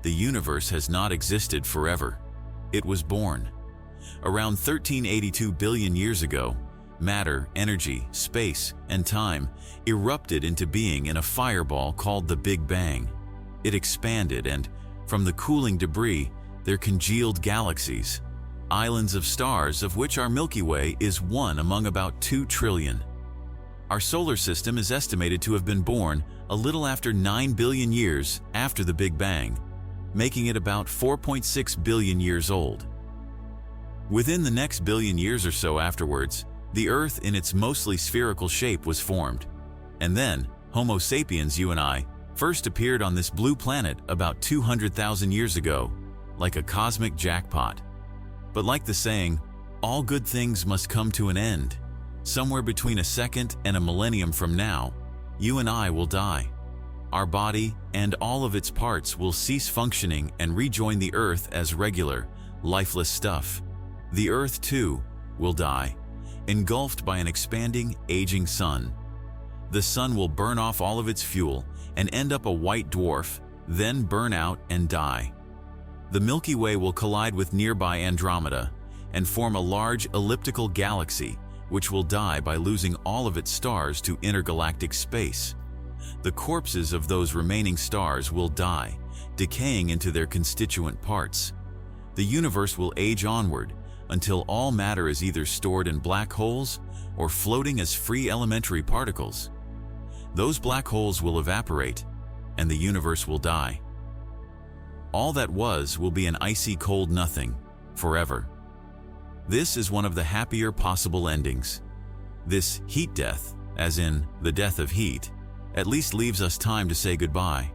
the universe has not existed forever. It was born. Around 1382 billion years ago, matter, energy, space, and time erupted into being in a fireball called the Big Bang. It expanded, and from the cooling debris, there congealed galaxies, islands of stars of which our Milky Way is one among about 2 trillion. Our solar system is estimated to have been born a little after 9 billion years after the Big Bang, making it about 4.6 billion years old. Within the next billion years or so afterwards, the Earth in its mostly spherical shape was formed. And then, Homo sapiens, you and I, first appeared on this blue planet about 200,000 years ago, like a cosmic jackpot. But like the saying, all good things must come to an end. Somewhere between a second and a millennium from now, you and I will die. Our body and all of its parts will cease functioning and rejoin the Earth as regular, lifeless stuff. The Earth, too, will die, engulfed by an expanding, aging sun. The sun will burn off all of its fuel and end up a white dwarf, then burn out and die. The Milky Way will collide with nearby Andromeda and form a large elliptical galaxy, which will die by losing all of its stars to intergalactic space. The corpses of those remaining stars will die, decaying into their constituent parts. The universe will age onward until all matter is either stored in black holes or floating as free elementary particles. Those black holes will evaporate, and the universe will die. All that was will be an icy cold nothing, forever. This is one of the happier possible endings. This heat death, as in the death of heat, at least leaves us time to say goodbye.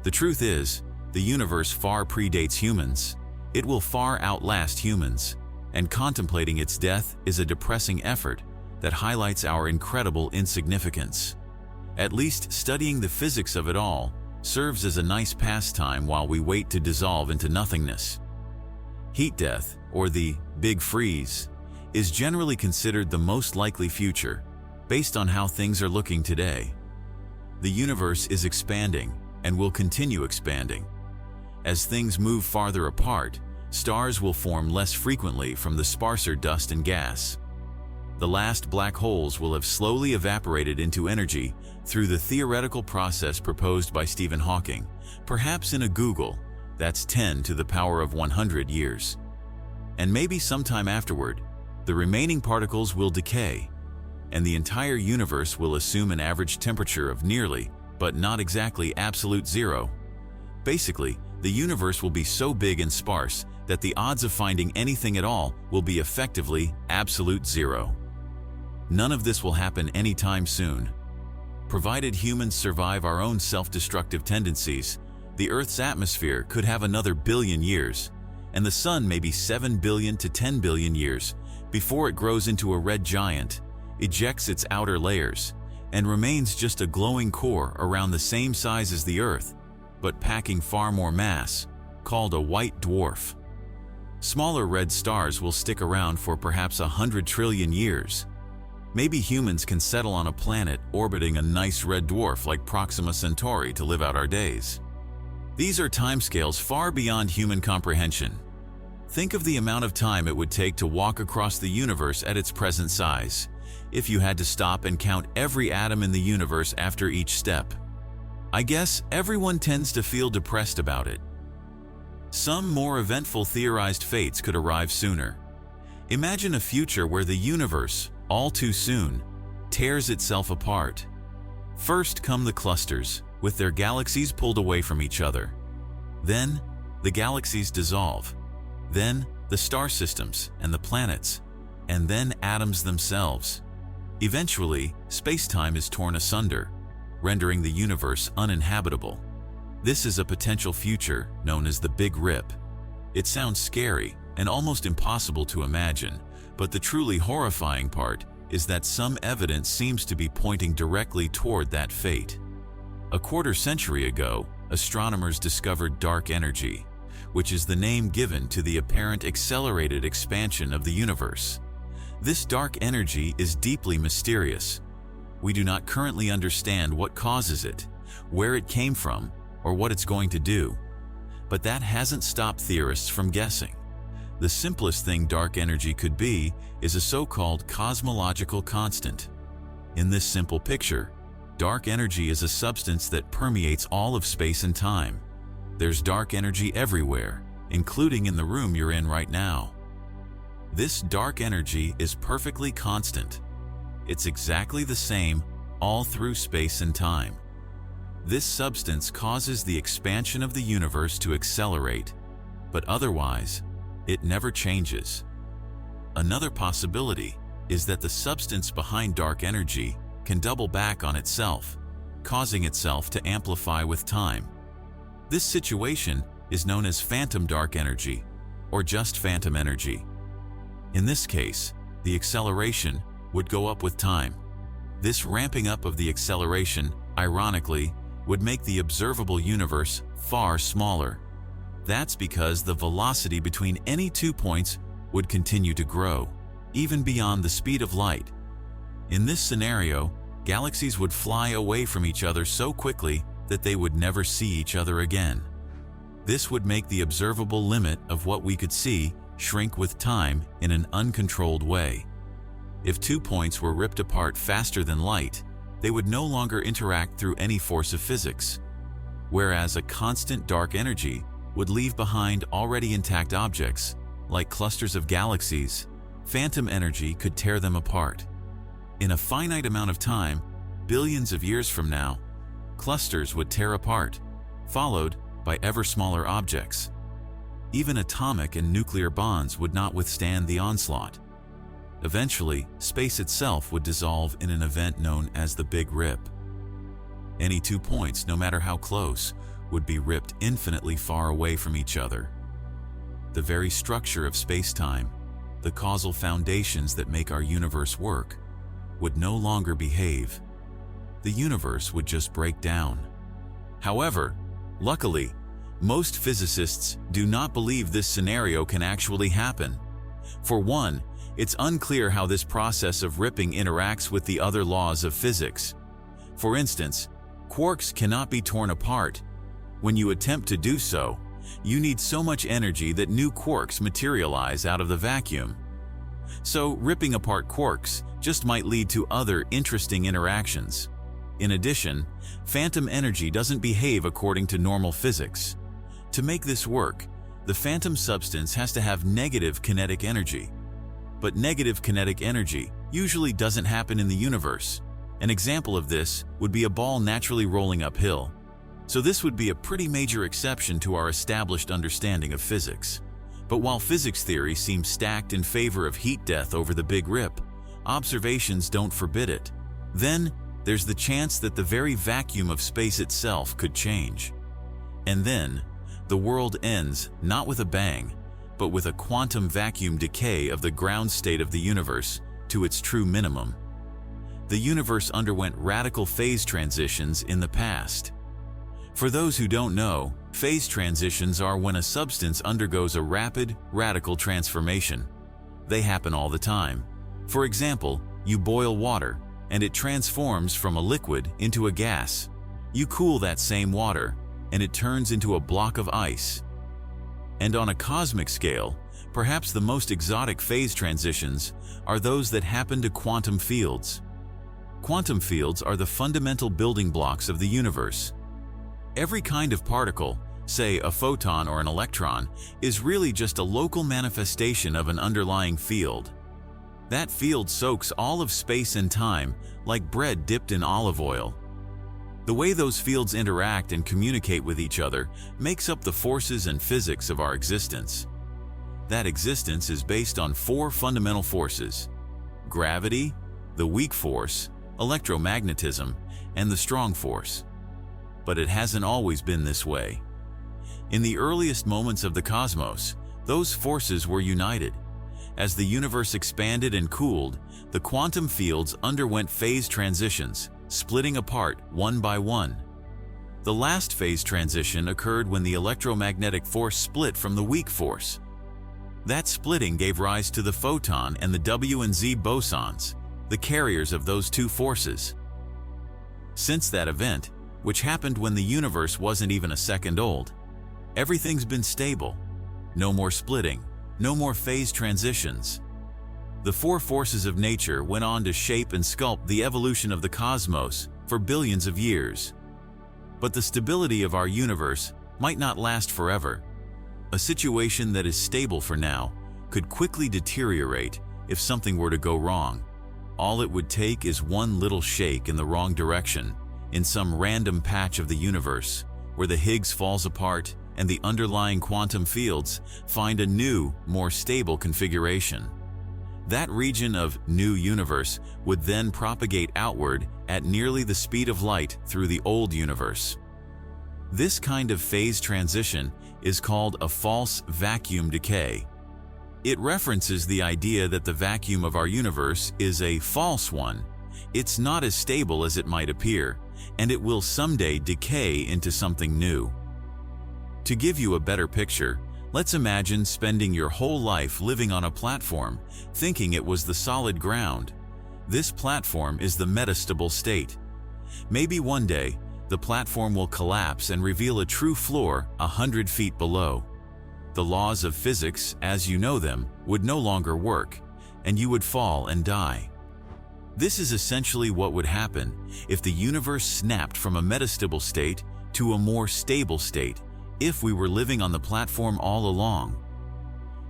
The truth is, the universe far predates humans. It will far outlast humans, and contemplating its death is a depressing effort that highlights our incredible insignificance. At least studying the physics of it all serves as a nice pastime while we wait to dissolve into nothingness. Heat death, or the Big Freeze, is generally considered the most likely future, based on how things are looking today. The universe is expanding and will continue expanding. As things move farther apart, stars will form less frequently from the sparser dust and gas. The last black holes will have slowly evaporated into energy through the theoretical process proposed by Stephen Hawking, perhaps in a Google, that's 10 to the power of 100 years. And maybe sometime afterward, the remaining particles will decay, and the entire universe will assume an average temperature of nearly, but not exactly absolute zero. Basically, the universe will be so big and sparse that the odds of finding anything at all will be effectively absolute zero. None of this will happen anytime soon. Provided humans survive our own self-destructive tendencies, the Earth's atmosphere could have another billion years, and the Sun may be 7 billion to 10 billion years before it grows into a red giant, ejects its outer layers, and remains just a glowing core around the same size as the Earth, but packing far more mass, called a white dwarf. Smaller red stars will stick around for perhaps 100 trillion years. Maybe humans can settle on a planet orbiting a nice red dwarf like Proxima Centauri to live out our days. These are timescales far beyond human comprehension. Think of the amount of time it would take to walk across the universe at its present size, if you had to stop and count every atom in the universe after each step. I guess everyone tends to feel depressed about it. Some more eventful theorized fates could arrive sooner. Imagine a future where the universe, all too soon, tears itself apart. First come the clusters, with their galaxies pulled away from each other. Then, the galaxies dissolve. Then, the star systems and the planets. And then atoms themselves. Eventually, space-time is torn asunder, rendering the universe uninhabitable. This is a potential future known as the Big Rip. It sounds scary and almost impossible to imagine, but the truly horrifying part is that some evidence seems to be pointing directly toward that fate. A quarter century ago, astronomers discovered dark energy, which is the name given to the apparent accelerated expansion of the universe. This dark energy is deeply mysterious. We do not currently understand what causes it, where it came from, or what it's going to do. But that hasn't stopped theorists from guessing. The simplest thing dark energy could be is a so-called cosmological constant. In this simple picture, dark energy is a substance that permeates all of space and time. There's dark energy everywhere, including in the room you're in right now. This dark energy is perfectly constant. It's exactly the same all through space and time. This substance causes the expansion of the universe to accelerate, but otherwise, it never changes. Another possibility is that the substance behind dark energy can double back on itself, causing itself to amplify with time. This situation is known as phantom dark energy, or just phantom energy. In this case, the acceleration would go up with time. This ramping up of the acceleration, ironically, would make the observable universe far smaller. That's because the velocity between any 2 points would continue to grow, even beyond the speed of light. In this scenario, galaxies would fly away from each other so quickly that they would never see each other again. This would make the observable limit of what we could see shrink with time in an uncontrolled way. If 2 points were ripped apart faster than light, they would no longer interact through any force of physics. Whereas a constant dark energy would leave behind already intact objects, like clusters of galaxies, phantom energy could tear them apart. In a finite amount of time, billions of years from now, clusters would tear apart, followed by ever smaller objects. Even atomic and nuclear bonds would not withstand the onslaught. Eventually, space itself would dissolve in an event known as the Big Rip. Any 2 points, no matter how close, would be ripped infinitely far away from each other. The very structure of space-time, the causal foundations that make our universe work, would no longer behave. The universe would just break down. However, luckily, most physicists do not believe this scenario can actually happen. For one, it's unclear how this process of ripping interacts with the other laws of physics. For instance, quarks cannot be torn apart. When you attempt to do so, you need so much energy that new quarks materialize out of the vacuum. So, ripping apart quarks just might lead to other interesting interactions. In addition, phantom energy doesn't behave according to normal physics. To make this work, the phantom substance has to have negative kinetic energy. But negative kinetic energy usually doesn't happen in the universe. An example of this would be a ball naturally rolling uphill. So this would be a pretty major exception to our established understanding of physics. But while physics theory seems stacked in favor of heat death over the Big Rip, observations don't forbid it. Then, there's the chance that the very vacuum of space itself could change. And then, the world ends not with a bang, but with a quantum vacuum decay of the ground state of the universe to its true minimum. The universe underwent radical phase transitions in the past. For those who don't know, phase transitions are when a substance undergoes a rapid, radical transformation. They happen all the time. For example, you boil water, and it transforms from a liquid into a gas. You cool that same water, and it turns into a block of ice. And on a cosmic scale, perhaps the most exotic phase transitions are those that happen to quantum fields. Quantum fields are the fundamental building blocks of the universe. Every kind of particle, say a photon or an electron, is really just a local manifestation of an underlying field. That field soaks all of space and time like bread dipped in olive oil. The way those fields interact and communicate with each other makes up the forces and physics of our existence. That existence is based on 4 fundamental forces: gravity, the weak force, electromagnetism, and the strong force. But it hasn't always been this way. In the earliest moments of the cosmos, those forces were united. As the universe expanded and cooled, the quantum fields underwent phase transitions, splitting apart one by one. The last phase transition occurred when the electromagnetic force split from the weak force. That splitting gave rise to the photon and the W and Z bosons, the carriers of those 2 forces. Since that event, which happened when the universe wasn't even a second old, Everything's been stable. No more splitting, no more phase transitions. The four forces of nature went on to shape and sculpt the evolution of the cosmos for billions of years. But the stability of our universe might not last forever. A situation that is stable for now could quickly deteriorate if something were to go wrong. All it would take is one little shake in the wrong direction, in some random patch of the universe, where the Higgs falls apart and the underlying quantum fields find a new, more stable configuration. That region of new universe would then propagate outward at nearly the speed of light through the old universe. This kind of phase transition is called a false vacuum decay. It references the idea that the vacuum of our universe is a false one. It's not as stable as it might appear, and it will someday decay into something new. To give you a better picture, let's imagine spending your whole life living on a platform, thinking it was the solid ground. This platform is the metastable state. Maybe one day, the platform will collapse and reveal a true floor 100 feet below. The laws of physics, as you know them, would no longer work, and you would fall and die. This is essentially what would happen if the universe snapped from a metastable state to a more stable state, if we were living on the platform all along.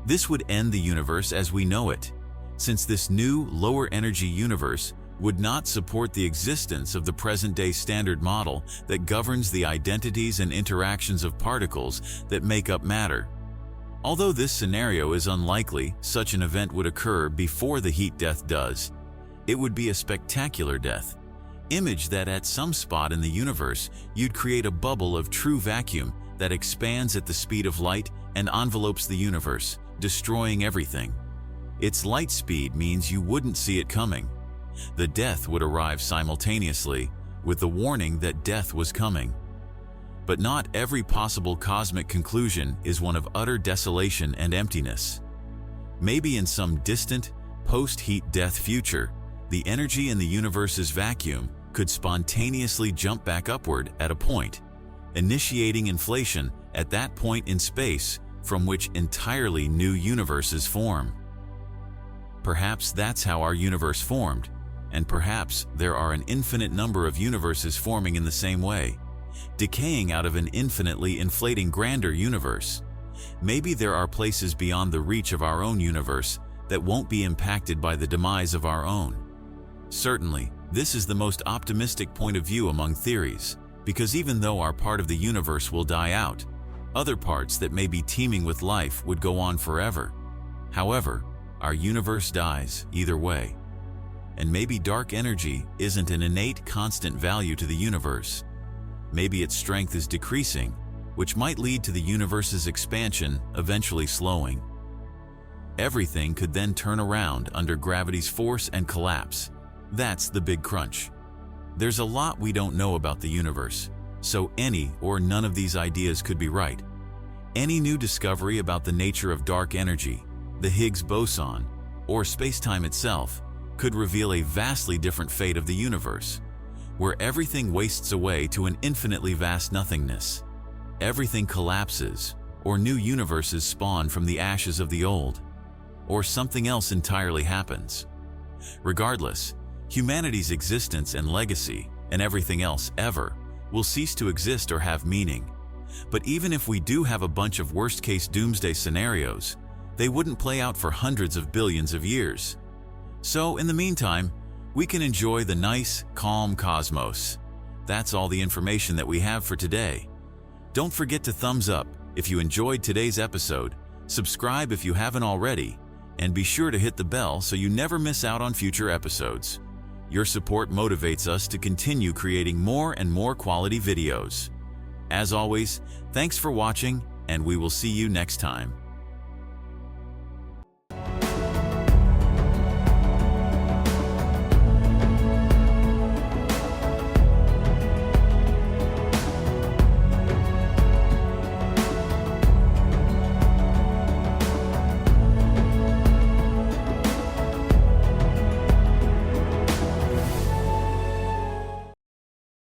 This would end the universe as we know it, since this new, lower energy universe would not support the existence of the present-day standard model that governs the identities and interactions of particles that make up matter. Although this scenario is unlikely, such an event would occur before the heat death does. It would be a spectacular death. Image that at some spot in the universe, you'd create a bubble of true vacuum that expands at the speed of light and envelopes the universe, destroying everything. Its light speed means you wouldn't see it coming. The death would arrive simultaneously, with the warning that death was coming. But not every possible cosmic conclusion is one of utter desolation and emptiness. Maybe in some distant, post-heat death future, the energy in the universe's vacuum could spontaneously jump back upward at a point, initiating inflation at that point in space from which entirely new universes form. Perhaps that's how our universe formed, and perhaps there are an infinite number of universes forming in the same way, decaying out of an infinitely inflating grander universe. Maybe there are places beyond the reach of our own universe that won't be impacted by the demise of our own. Certainly, this is the most optimistic point of view among theories, because even though our part of the universe will die out, other parts that may be teeming with life would go on forever. However, our universe dies either way. And maybe dark energy isn't an innate constant value to the universe. Maybe its strength is decreasing, which might lead to the universe's expansion eventually slowing. Everything could then turn around under gravity's force and collapse. That's the big crunch. There's a lot we don't know about the universe, so any or none of these ideas could be right. Any new discovery about the nature of dark energy, the Higgs boson, or space-time itself could reveal a vastly different fate of the universe, where everything wastes away to an infinitely vast nothingness. Everything collapses, or new universes spawn from the ashes of the old, or something else entirely happens. Regardless, humanity's existence and legacy, and everything else ever, will cease to exist or have meaning. But even if we do have a bunch of worst-case doomsday scenarios, they wouldn't play out for hundreds of billions of years. So, in the meantime, we can enjoy the nice, calm cosmos. That's all the information that we have for today. Don't forget to thumbs up if you enjoyed today's episode, subscribe if you haven't already, and be sure to hit the bell so you never miss out on future episodes. Your support motivates us to continue creating more and more quality videos. As always, thanks for watching, and we will see you next time.